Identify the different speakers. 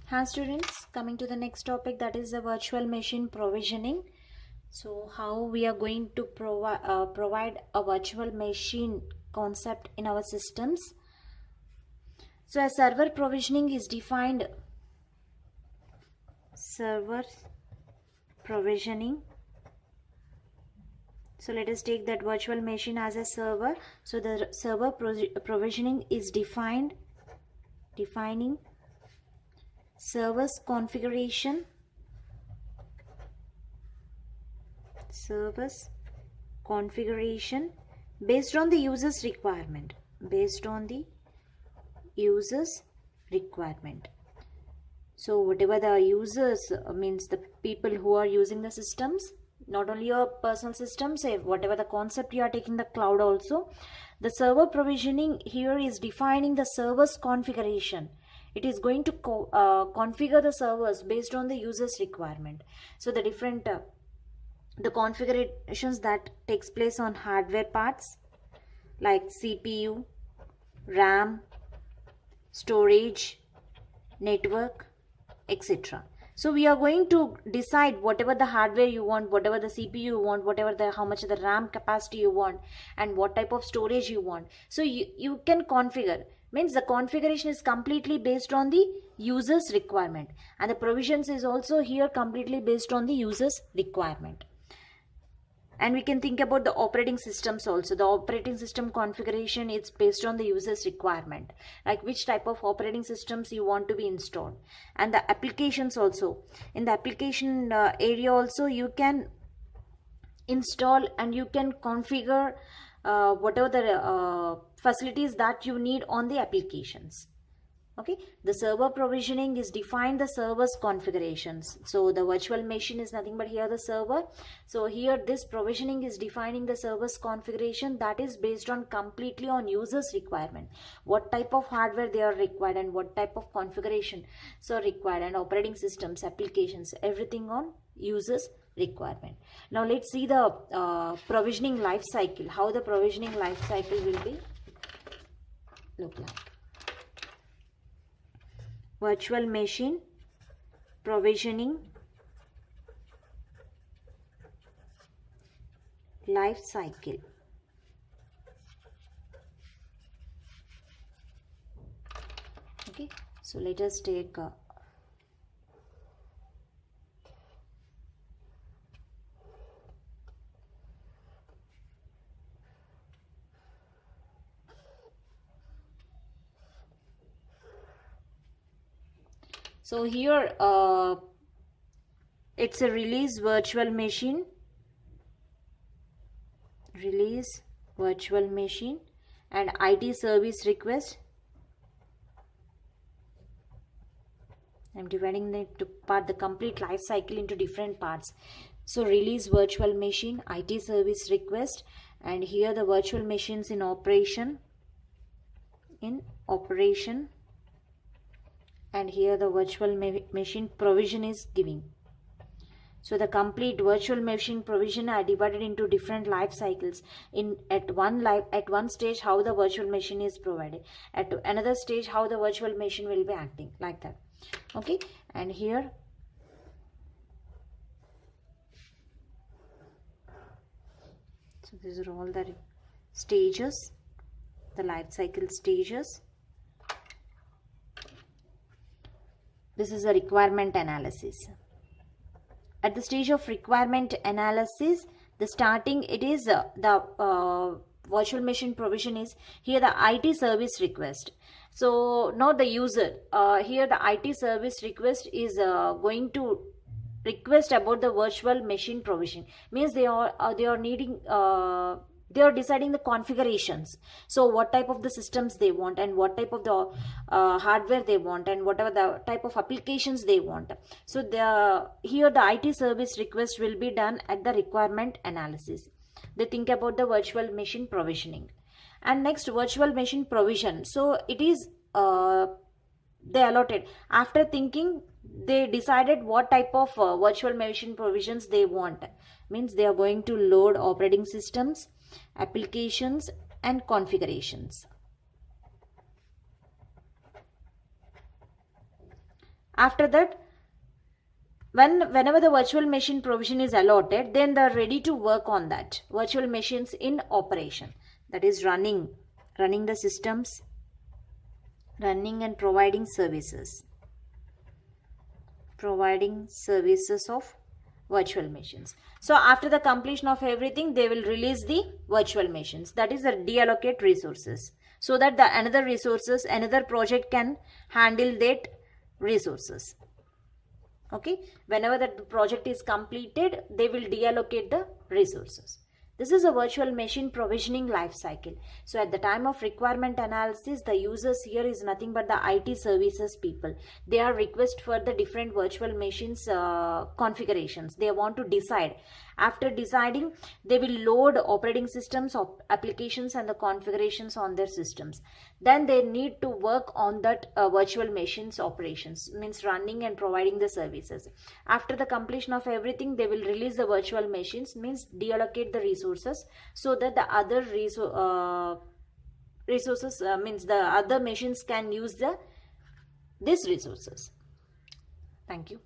Speaker 1: Hi students, coming to the next topic, that is the virtual machine provisioning. So how we are going to provide a virtual machine concept in our systems. So a server provisioning is defined. Server provisioning. So let us take that virtual machine as a server. So the server provisioning is defining server's configuration, based on the user's requirement. So whatever the users means the people who are using the systems, not only your personal system, say whatever the concept you are taking the cloud also, the server provisioning here is defining the server's configuration. It is going to configure the servers based on the user's requirement. So the different the configurations that takes place on hardware parts like CPU, RAM, storage, network, etc. So we are going to decide whatever the hardware you want, whatever the CPU you want, whatever the how much the RAM capacity you want, and what type of storage you want. So you can configure. Means the configuration is completely based on the user's requirement, and the provisions is also here completely based on the user's requirement. And we can think about the operating systems also. The operating system configuration is based on the user's requirement, like which type of operating systems you want to be installed. And the applications also. In the application area also, you can install and you can configure whatever the facilities that you need on the applications. Okay, the server provisioning is defined the server's configurations. So the virtual machine is nothing but here the server. So here this provisioning is defining the server's configuration that is based on completely on user's requirement. What type of hardware they are required and what type of configuration so required, and operating systems, applications, everything on user's requirement. Now let's see the provisioning life cycle. How the provisioning life cycle will be look like. Virtual machine provisioning life cycle. Okay, so let us take so here it's a release virtual machine and IT service request. I'm dividing it to the complete life cycle into different parts. So release virtual machine, IT service request, and here the virtual machines in operation, and here the virtual machine provision is giving. So the complete virtual machine provision are divided into different life cycles. At one stage how the virtual machine is provided, at another stage how the virtual machine will be acting, like that. Okay, and here so these are all the stages, the life cycle stages. This is a requirement analysis. At the stage of requirement analysis, the starting it is the virtual machine provision is here the IT service request. So not the user. Here the IT service request is going to request about the virtual machine provision. Means they are needing they are deciding the configurations. So what type of the systems they want, and what type of the hardware they want, and whatever the type of applications they want. So here the IT service request will be done at the requirement analysis. They think about the virtual machine provisioning. And next, virtual machine provision. So it is they allotted after thinking, they decided what type of virtual machine provisions they want. Means they are going to load operating systems, applications, and configurations. After that, whenever the virtual machine provision is allotted, then they are ready to work on that virtual machines in operation, that is running the systems, running and providing services of virtual machines. So after the completion of everything, they will release the virtual machines, that is the deallocate resources, so that the another project can handle that resources. Okay, whenever that project is completed, they will deallocate the resources. This is a virtual machine provisioning life cycle. So at the time of requirement analysis, the users here is nothing but the IT services people. They are request for the different virtual machines configurations. They want to decide. After deciding, they will load operating systems, applications and the configurations on their systems. Then they need to work on that virtual machines operations, means running and providing the services. After the completion of everything, they will release the virtual machines, means deallocate the resources, so that the other resources means the other machines can use these resources. Thank you.